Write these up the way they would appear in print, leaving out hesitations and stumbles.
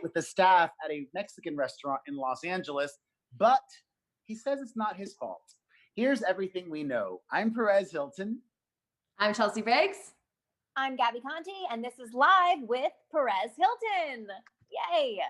with the staff at a Mexican restaurant in Los Angeles, but he says it's not his fault. Here's everything we know. I'm Perez Hilton. I'm Chelsea Briggs. I'm Gabi Conti, and this is Live with Perez Hilton. Yay.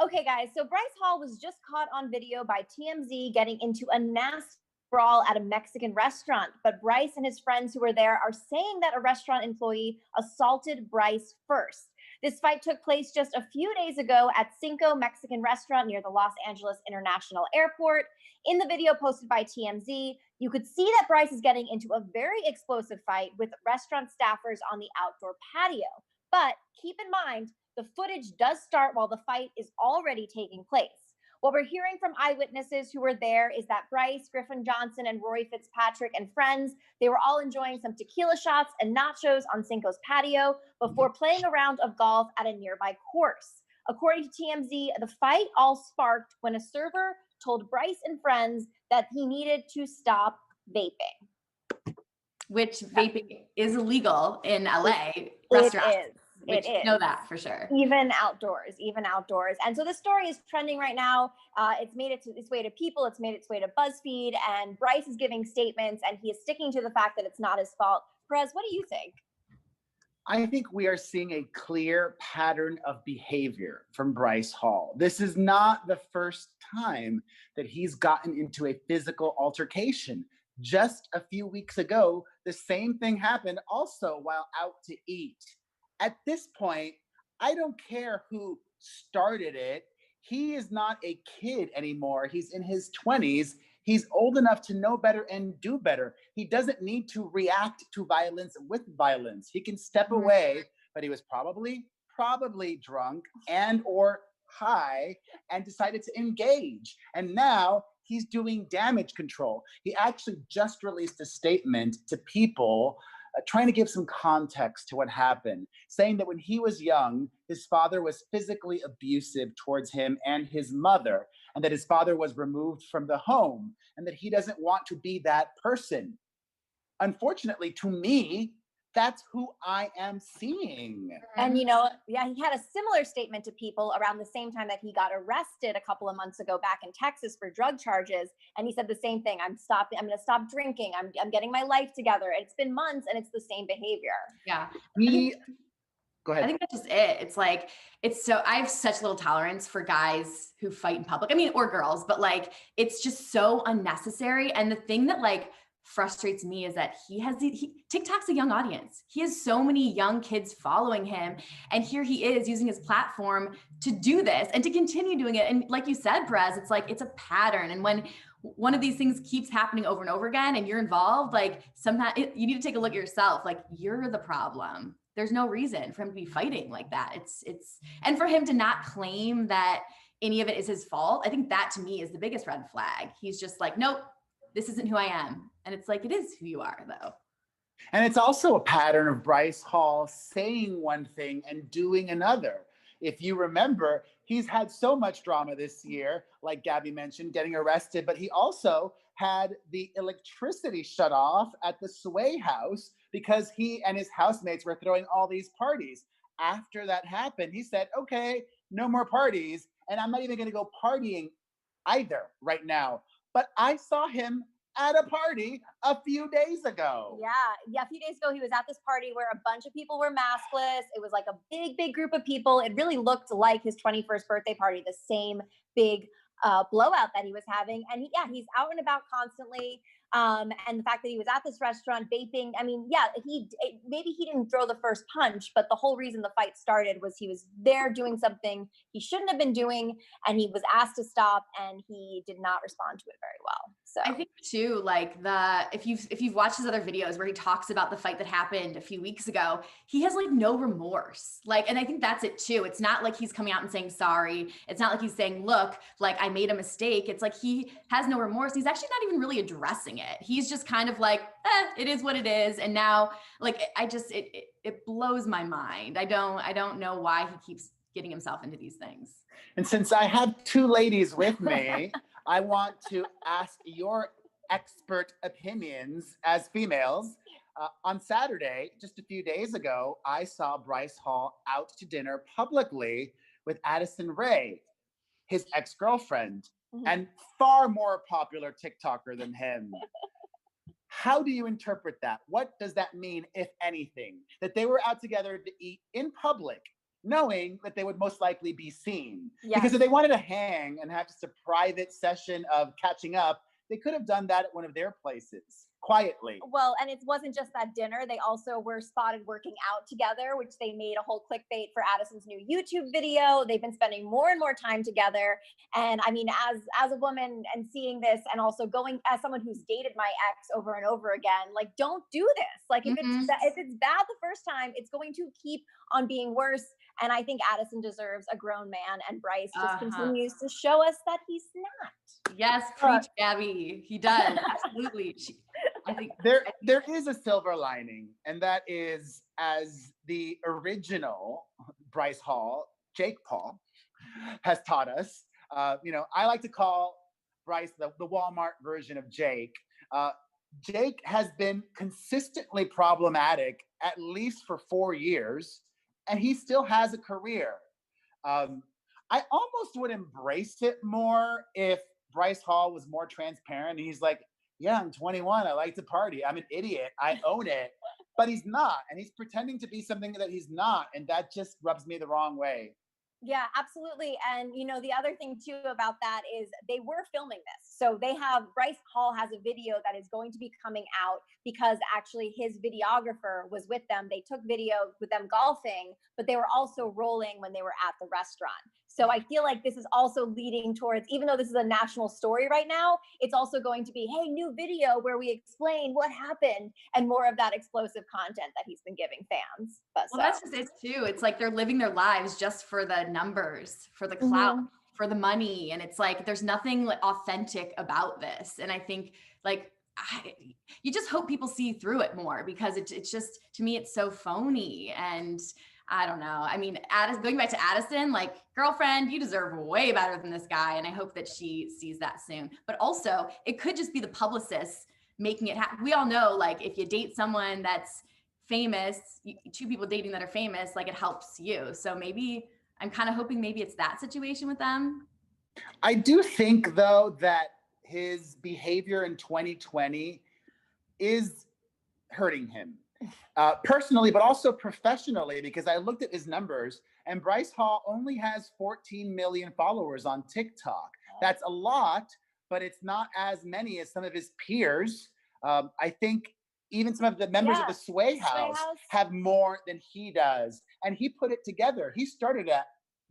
Okay, guys, so Bryce Hall was just caught on video by TMZ getting into a nasty brawl at a Mexican restaurant. But Bryce and his friends who were there are saying that a restaurant employee assaulted Bryce first. This fight took place just a few days ago at Cinco Mexican restaurant near the Los Angeles International Airport. In the video posted by TMZ, you could see that Bryce is getting into a very explosive fight with restaurant staffers on the outdoor patio. But keep in mind, the footage does start while the fight is already taking place. What we're hearing from eyewitnesses who were there is that Bryce, Griffin Johnson, and Rory Fitzpatrick and friends, they were all enjoying some tequila shots and nachos on Cinco's patio before playing a round of golf at a nearby course. According to TMZ, the fight all sparked when a server told Bryce and friends that he needed to stop vaping. Which vaping is illegal in LA restaurants. It is. Which you know that for sure. Even outdoors. And so the story is trending right now. It's made its way to People. It's made its way to BuzzFeed. And Bryce is giving statements, and he is sticking to the fact that it's not his fault. Perez, what do you think? I think we are seeing a clear pattern of behavior from Bryce Hall. This is not the first time that he's gotten into a physical altercation. Just a few weeks ago, the same thing happened also while out to eat. At this point, I don't care who started it. He is not a kid anymore. He's in his 20s. He's old enough to know better and do better. He doesn't need to react to violence with violence. He can step away, but he was probably drunk and or high and decided to engage. And now he's doing damage control. He actually just released a statement to People trying to give some context to what happened, saying that when he was young, his father was physically abusive towards him and his mother, and that his father was removed from the home, and that he doesn't want to be that person. Unfortunately, to me, that's who I am seeing. And, he had a similar statement to People around the same time that he got arrested a couple of months ago back in Texas for drug charges. And he said the same thing. I'm going to stop drinking. I'm getting my life together. It's been months and it's the same behavior. Yeah. Go ahead. I think that's just it. I have such little tolerance for guys who fight in public. Or girls, but it's just so unnecessary. And the thing that frustrates me is that TikTok's a young audience. He has so many young kids following him. And here he is using his platform to do this and to continue doing it. And like you said, Perez, it's a pattern. And when one of these things keeps happening over and over again and you're involved, sometimes you need to take a look at yourself. You're the problem. There's no reason for him to be fighting like that. And for him to not claim that any of it is his fault, I think that to me is the biggest red flag. He's just nope, this isn't who I am. And it's it is who you are, though. And it's also a pattern of Bryce Hall saying one thing and doing another. If you remember, he's had so much drama this year, like Gabi mentioned, getting arrested, but he also had the electricity shut off at the Sway house because he and his housemates were throwing all these parties. After that happened, he said, okay, no more parties. And I'm not even going to go partying either right now. But I saw him at a party a few days ago. Yeah. A few days ago, he was at this party where a bunch of people were maskless. It was a big group of people. It really looked like his 21st birthday party, the same big blowout that he was having. And he's out and about constantly. And the fact that he was at this restaurant vaping, maybe he didn't throw the first punch, but the whole reason the fight started was he was there doing something he shouldn't have been doing, and he was asked to stop, and he did not respond to it very well. So I think too, if you've watched his other videos where he talks about the fight that happened a few weeks ago, he has no remorse. And I think that's it too. It's not like he's coming out and saying sorry. It's not like he's saying, look, I made a mistake. It's he has no remorse. He's actually not even really addressing it. He's just kind of it is what it is. And now it blows my mind. I don't know why he keeps getting himself into these things. And since I have two ladies with me, I want to ask your expert opinions as females. On Saturday, just a few days ago, I saw Bryce Hall out to dinner publicly with Addison Rae, his ex-girlfriend, Mhm. and far more popular TikToker than him. How do you interpret that? What does that mean, if anything? That they were out together to eat in public, knowing that they would most likely be seen. Yes. Because if they wanted to hang and have just a private session of catching up, they could have done that at one of their places, quietly. Well, and it wasn't just that dinner. They also were spotted working out together, which they made a whole clickbait for Addison's new YouTube video. They've been spending more and more time together. And I mean, as a woman and seeing this, and also going as someone who's dated my ex over and over again, like, don't do this. Like, if it's bad the first time, it's going to keep on being worse. And I think Addison deserves a grown man, and Bryce just continues to show us that he's not. Yes, preach, Gabi. He does. Absolutely. I think there is a silver lining, and that is, as the original Bryce Hall, Jake Paul, has taught us. I like to call Bryce the Walmart version of Jake. Jake has been consistently problematic at least for 4 years, and he still has a career. I almost would embrace it more if Bryce Hall was more transparent. He's like, yeah, I'm 21. I like to party. I'm an idiot. I own it. But he's not. And he's pretending to be something that he's not. And that just rubs me the wrong way. Yeah, absolutely. And the other thing too about that is they were filming this. So Bryce Hall has a video that is going to be coming out because actually his videographer was with them. They took video with them golfing, but they were also rolling when they were at the restaurant. So I feel like this is also leading towards, even though this is a national story right now, it's also going to be, hey, new video where we explain what happened, and more of that explosive content that he's been giving fans. That's just it too. It's like they're living their lives just for the numbers, for the clout, for the money. And it's like, there's nothing like authentic about this. And I think like, you just hope people see through it more, because it's just, to me, it's so phony. And I don't know. I mean, going back to Addison, like, girlfriend, you deserve way better than this guy. And I hope that she sees that soon. But also, it could just be the publicists making it happen. We all know, like, if you date someone that's famous, two people dating that are famous, like, it helps you. So maybe I'm kind of hoping maybe it's that situation with them. I do think, though, that his behavior in 2020 is hurting him. Personally, but also professionally, because I looked at his numbers, and Bryce Hall only has 14 million followers on TikTok. That's a lot, but it's not as many as some of his peers. I think even some of the members of the Sway House have more than he does. And he put it together. He started at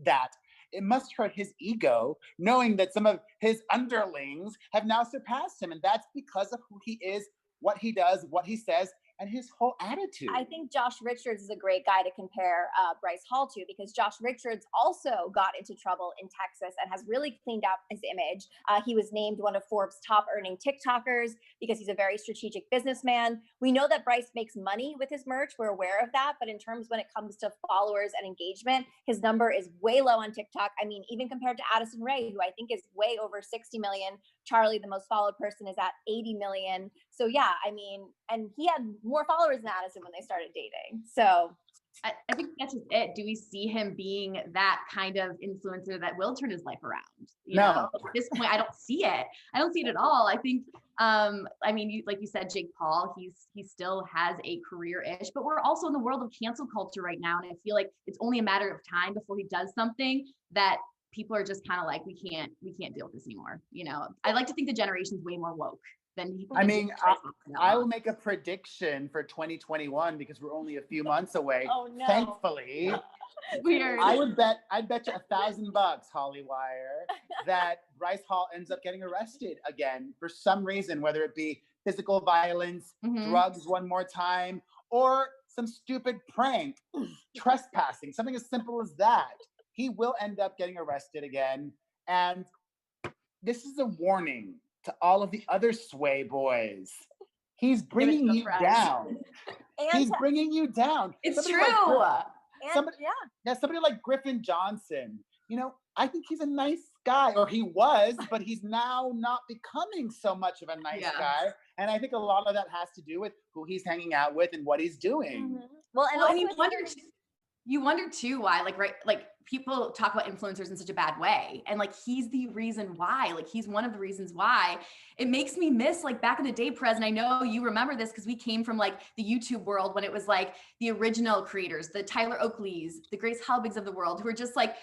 that. It must hurt his ego, knowing that some of his underlings have now surpassed him. And that's because of who he is, what he does, what he says, and his whole attitude. I think Josh Richards is a great guy to compare Bryce Hall to, because Josh Richards also got into trouble in Texas and has really cleaned up his image. He was named one of Forbes' top earning TikTokers because he's a very strategic businessman. We know that Bryce makes money with his merch. We're aware of that. But in terms when it comes to followers and engagement, his number is way low on TikTok. I mean, even compared to Addison Rae, who I think is way over 60 million. Charlie, the most followed person, is at 80 million. So yeah, I mean, and he had more followers than Addison when they started dating. So I think that's just it. Do we see him being that kind of influencer that will turn his life around? You know, at this point, I don't see it. I don't see it at all. I think, I mean, like you said, Jake Paul, he still has a career-ish, but we're also in the world of cancel culture right now. And I feel like it's only a matter of time before he does something that people are just kind of like, we can't deal with this anymore. You know, I like to think the generation's way more woke. I mean, I will make a prediction for 2021 because we're only a few months away. Oh, no. Thankfully, weird. I'd bet you $1,000, Hollywire, that Bryce Hall ends up getting arrested again for some reason, whether it be physical violence, drugs one more time, or some stupid prank, trespassing, something as simple as that. He will end up getting arrested again. And this is a warning to all of the other Sway boys. He's bringing you down. He's bringing you down. It's true. Somebody like Griffin Johnson, you know, I think he's a nice guy, or he was, but he's now not becoming so much of a nice guy. And I think a lot of that has to do with who he's hanging out with and what he's doing. Well, and you wonder too why, like people talk about influencers in such a bad way. And like, he's the reason why, like, he's one of the reasons why. It makes me miss like back in the day, Perez, and I know you remember this because we came from like the YouTube world when it was like the original creators, the Tyler Oakleys, the Grace Helbigs of the world, who are just like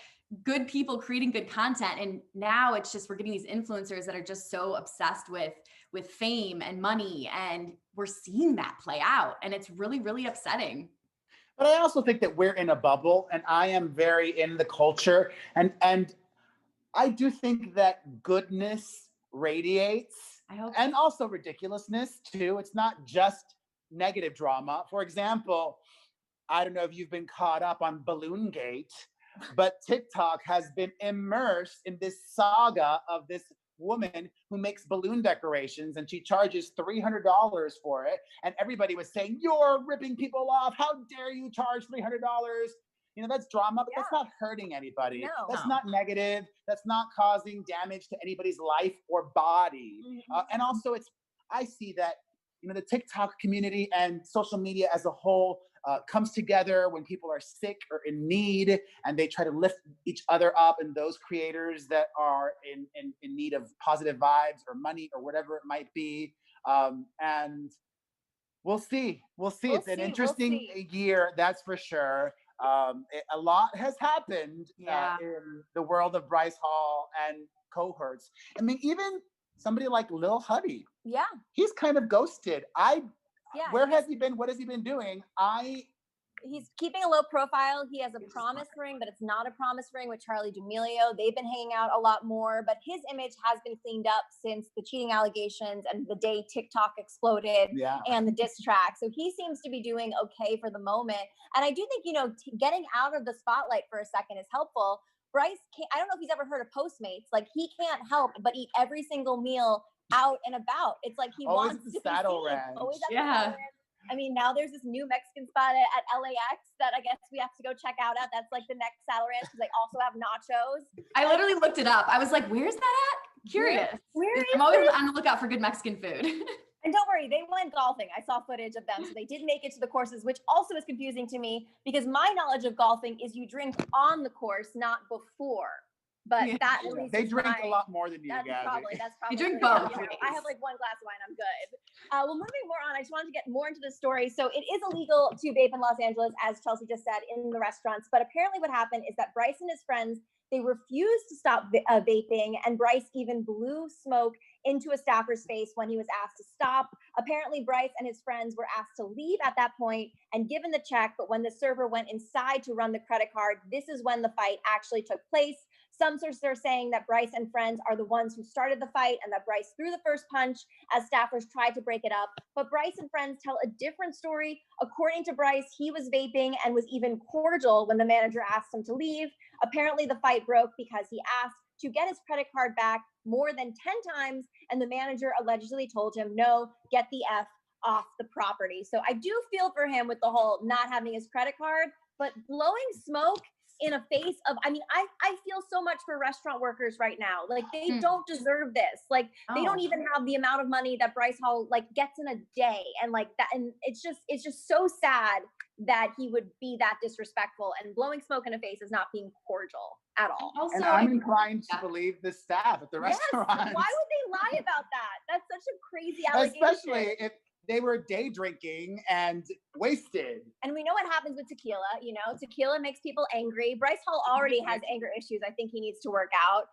good people creating good content. And now it's just, we're getting these influencers that are just so obsessed with fame and money. And we're seeing that play out. And it's really, really upsetting. But I also think that we're in a bubble, and I am very in the culture. And I do think that goodness radiates, and also ridiculousness too. It's not just negative drama. For example, I don't know if you've been caught up on Balloon Gate, but TikTok has been immersed in this saga of this woman who makes balloon decorations, and she charges $300 for it. And everybody was saying, "You're ripping people off. How dare you charge $300?" You know, that's drama, but that's not hurting anybody. No. That's not negative. That's not causing damage to anybody's life or body. And also, I see that, you know, the TikTok community and social media as a whole comes together when people are sick or in need, and they try to lift each other up, and those creators that are in need of positive vibes or money or whatever it might be. And we'll see. It's an interesting year, that's for sure. A lot has happened in the world of Bryce Hall and cohorts. I mean, even somebody like Lil Huddy. Yeah. He's kind of ghosted. Where has he been? What has he been doing? He's keeping a low profile. He has a promise ring, but it's not a promise ring with Charli D'Amelio. They've been hanging out a lot more, but his image has been cleaned up since the cheating allegations and the day TikTok exploded and the diss track. So he seems to be doing okay for the moment. And I do think, you know, getting out of the spotlight for a second is helpful. Bryce, I don't know if he's ever heard of Postmates. Like, he can't help but eat every single meal out and about. It's like he wants to Saddle be seen. Ranch. Always at the Saddle Ranch. I mean, now there's this new Mexican spot at LAX that I guess we have to go check out at. That's like the next Saddle Ranch because they also have nachos. I literally looked it up. I was like, where's that at? Curious. I'm always on the lookout for good Mexican food. And don't worry, they went golfing. I saw footage of them. So they did make it to the courses, which also is confusing to me because my knowledge of golfing is you drink on the course, not before. But that at least they drink a lot more than you, Gabi. That's probably you drink both. You know, I have like one glass of wine. I'm good. Well, moving more on, I just wanted to get more into the story. So it is illegal to vape in Los Angeles, as Chelsea just said, in the restaurants. But apparently what happened is that Bryce and his friends, they refused to stop vaping, and Bryce even blew smoke into a staffer's face when he was asked to stop. Apparently, Bryce and his friends were asked to leave at that point and given the check, but when the server went inside to run the credit card, this is when the fight actually took place. Some sources are saying that Bryce and friends are the ones who started the fight and that Bryce threw the first punch as staffers tried to break it up. But Bryce and friends tell a different story. According to Bryce, he was vaping and was even cordial when the manager asked him to leave. Apparently, the fight broke because he asked to get his credit card back more than 10 times, and the manager allegedly told him, "No, get the F off the property." So I do feel for him with the whole not having his credit card, but blowing smoke in a face of, I mean, I feel so much for restaurant workers right now. Like, they don't deserve this. Like, they don't even have the amount of money that Bryce Hall like gets in a day. And like that, and it's just so sad that he would be that disrespectful, and blowing smoke in a face is not being cordial at all. Also, and I'm inclined to believe the staff at the restaurant. Why would they lie about that? That's such a crazy allegation. Especially if they were day drinking and wasted. And we know what happens with tequila. You know, tequila makes people angry. Bryce Hall already has anger issues. I think he needs to work out.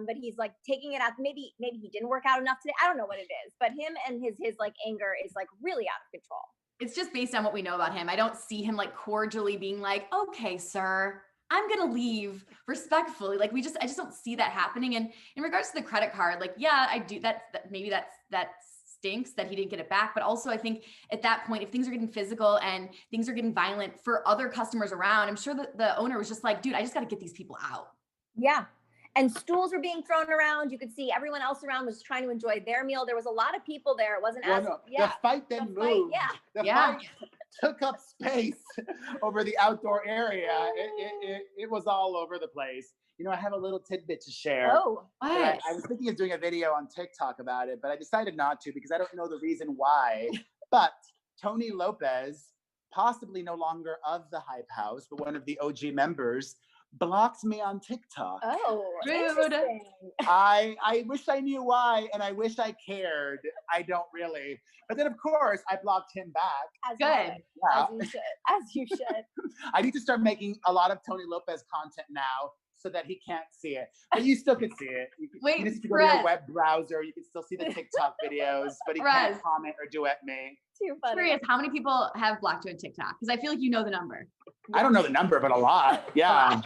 But he's like taking it out. Maybe he didn't work out enough today. I don't know what it is. But him and his like anger is like really out of control. It's just based on what we know about him. I don't see him like cordially being like, "Okay, sir, I'm going to leave respectfully." Like, I just don't see that happening. And in regards to the credit card, like, yeah, I do maybe that stinks that he didn't get it back. But also I think at that point, if things are getting physical and things are getting violent for other customers around, I'm sure that the owner was just like, dude, I just got to get these people out. Yeah. And stools were being thrown around. You could see everyone else around was trying to enjoy their meal. There was a lot of people there. It wasn't the fight then moved. The fight took up space over the outdoor area. It was all over the place. You know, I have a little tidbit to share. Oh, what? I was thinking of doing a video on TikTok about it, but I decided not to because I don't know the reason why. But Tony Lopez, possibly no longer of the Hype House, but one of the OG members, blocked me on TikTok. Oh, Rude. interesting. I wish I knew why, and I wish I cared. I don't really. But then, of course, I blocked him back. As you Good. should. Yeah. As you should. As you should. I need to start making a lot of Tony Lopez content now so that he can't see it. But you still can see it. You just go to your web browser. You can still see the TikTok videos, but he can't comment or duet me. Too funny. Curious, how many people have blocked you on TikTok? Because I feel like you know the number. I don't know the number, but a lot. Yeah.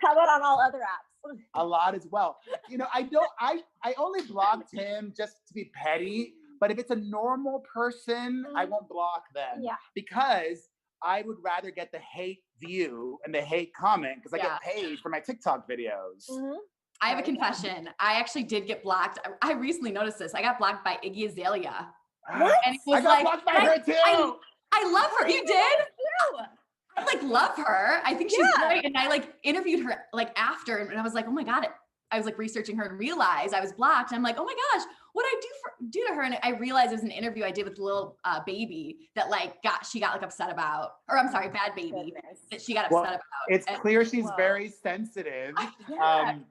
How about on all other apps? A lot as well. You know, I only blocked him just to be petty, but if it's a normal person, I won't block them. Yeah. Because I would rather get the hate view and the hate comment because I get paid for my TikTok videos. Mm-hmm. I have a confession. I actually did get blocked. I recently noticed this. I got blocked by Iggy Azalea. What? And it was I got blocked by her too. I love her. You did? True. I like love her. I think she's great. And I like interviewed her like after, and I was like, oh my God. I was like researching her and realized I was blocked. And I'm like, oh my gosh, what did I do to her? And I realized it was an interview I did with Lil Baby that like she got like upset about, or I'm sorry, Bad Baby that she got upset about. It's clear she's very sensitive. You know,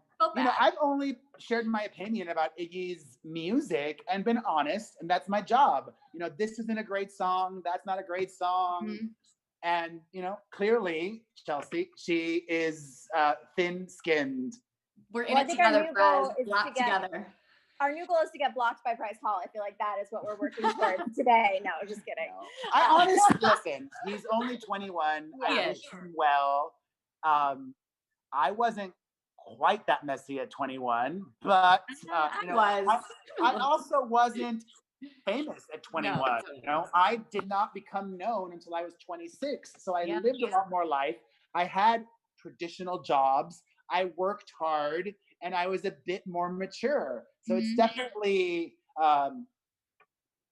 I've only shared my opinion about Iggy's music and been honest, and that's my job. You know, this isn't a great song. That's not a great song. Mm-hmm. And, you know, clearly, Chelsea, she is thin-skinned. We're in it together, Perez. Blocked together. Our new goal is to get blocked by Bryce Hall. I feel like that is what we're working towards today. No, just kidding. No. I honestly, listen, he's only 21. I wish him well. I wasn't quite that messy at 21, but you know, I also wasn't famous at 21. No, you know, I did not become known until I was 26. So I lived a lot more life. I had traditional jobs. I worked hard, and I was a bit more mature. So it's definitely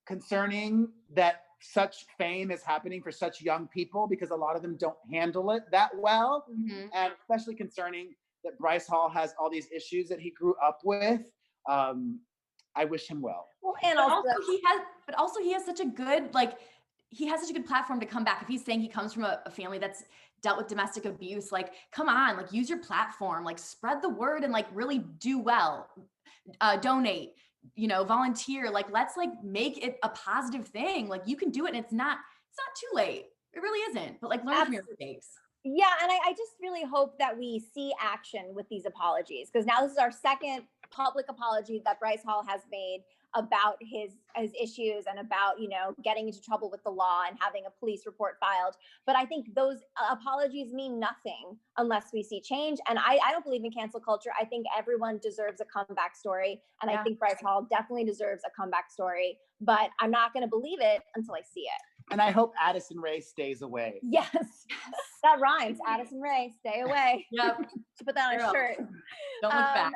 concerning that such fame is happening for such young people because a lot of them don't handle it that well. And especially concerning that Bryce Hall has all these issues that he grew up with. I wish him well. Well, and also he has such a good, like, he has such a good platform to come back. If he's saying he comes from a family that's dealt with domestic abuse, like, come on, like, use your platform, like, spread the word and like really do well, donate, you know, volunteer, like, let's like make it a positive thing. Like, you can do it, and it's not too late. It really isn't, but like, learn from your mistakes. Yeah, and I just really hope that we see action with these apologies, because now this is our second public apology that Bryce Hall has made about his issues and about, you know, getting into trouble with the law and having a police report filed. But I think those apologies mean nothing unless we see change. And I don't believe in cancel culture. I think everyone deserves a comeback story. And I think Bryce Hall definitely deserves a comeback story. But I'm not going to believe it until I see it. And I hope Addison Rae stays away. Yes, that rhymes. Addison Rae, stay away. Yep. To put that on a shirt. Don't look back.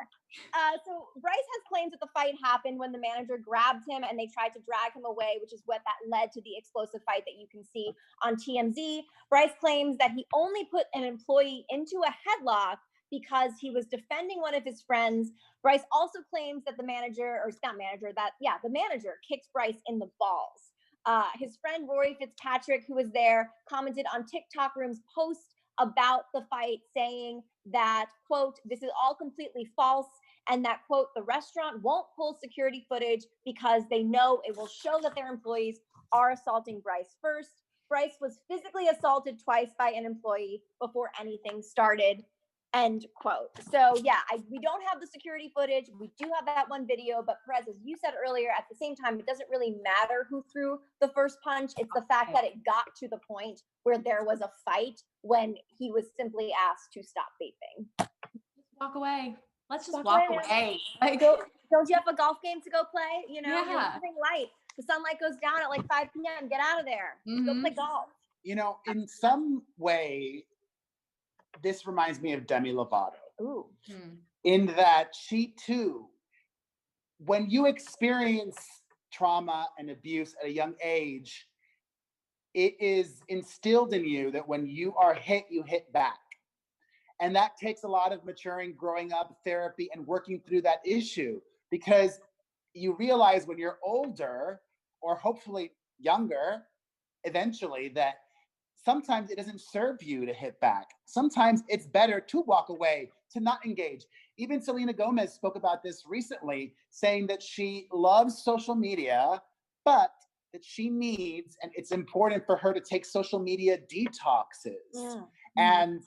So Bryce has claimed that the fight happened when the manager grabbed him and they tried to drag him away, which is what that led to the explosive fight that you can see on TMZ. Bryce claims that he only put an employee into a headlock because he was defending one of his friends. Bryce also claims that the manager kicked Bryce in the balls. His friend Rory Fitzpatrick, who was there, commented on TikTok Room's post about the fight, saying that, quote, "This is all completely false," and that, quote, "the restaurant won't pull security footage because they know it will show that their employees are assaulting Bryce first. Bryce was physically assaulted twice by an employee before anything started," end quote. So yeah, we don't have the security footage. We do have that one video, but Perez, as you said earlier, at the same time, it doesn't really matter who threw the first punch. It's the fact that it got to the point where there was a fight when he was simply asked to stop vaping. Walk away. Let's just walk away. Like, don't you have a golf game to go play? You know, you're Yeah. losing light. The sunlight goes down at like 5 p.m. Get out of there. Go play golf. You know, in some way, this reminds me of Demi Lovato. Ooh. In that she too, when you experience trauma and abuse at a young age, it is instilled in you that when you are hit, you hit back. And that takes a lot of maturing, growing up, therapy, and working through that issue, because you realize when you're older, or hopefully younger, eventually, that sometimes it doesn't serve you to hit back. Sometimes it's better to walk away, to not engage. Even Selena Gomez spoke about this recently, saying that she loves social media, but that she needs, and it's important for her to take social media detoxes. Yeah. And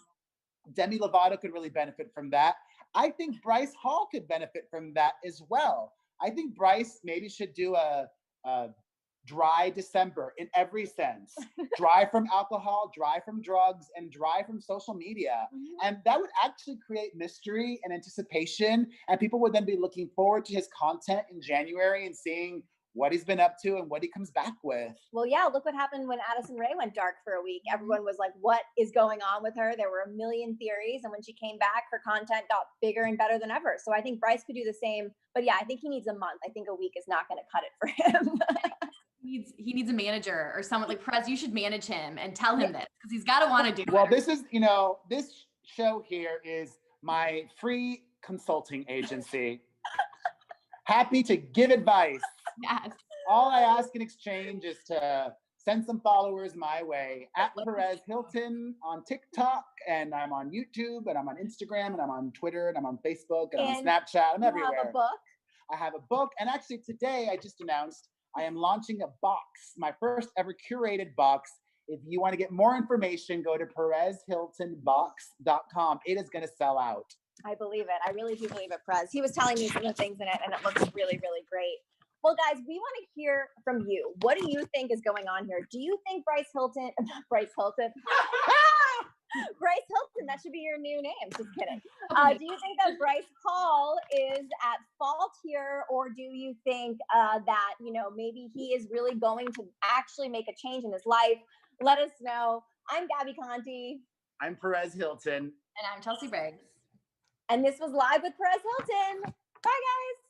Demi Lovato could really benefit from that. I think Bryce Hall could benefit from that as well. I think Bryce maybe should do a dry December in every sense. Dry from alcohol, dry from drugs, and dry from social media. And that would actually create mystery and anticipation. And people would then be looking forward to his content in January and seeing what he's been up to and what he comes back with. Well, yeah, look what happened when Addison Rae went dark for a week. Everyone was like, what is going on with her? There were a million theories. And when she came back, her content got bigger and better than ever. So I think Bryce could do the same. But yeah, I think he needs a month. I think a week is not going to cut it for him. He needs a manager or someone like Perez. You should manage him and tell him this because he's got to want to do it. Well, this is, this show here is my free consulting agency. Happy to give advice. Yes. All I ask in exchange is to send some followers my way at Perez Hilton on TikTok, and I'm on YouTube, and I'm on Instagram, and I'm on Twitter, and I'm on Facebook, and I'm on Snapchat. I'm everywhere. You have a book? I have a book, and actually today I just announced I am launching a box, my first ever curated box. If you want to get more information, go to PerezHiltonBox.com. It is going to sell out. I believe it. I really do believe it, Perez. He was telling me some of the things in it, and it looks really, really great. Well, guys, we want to hear from you. What do you think is going on here? Do you think Bryce Hilton, Bryce Hilton, that should be your new name. Just kidding. Do you think that Bryce Hall is at fault here, or do you think that, maybe he is really going to actually make a change in his life? Let us know. I'm Gabi Conti. I'm Perez Hilton. And I'm Chelsea Briggs. And this was Live with Perez Hilton. Bye, guys.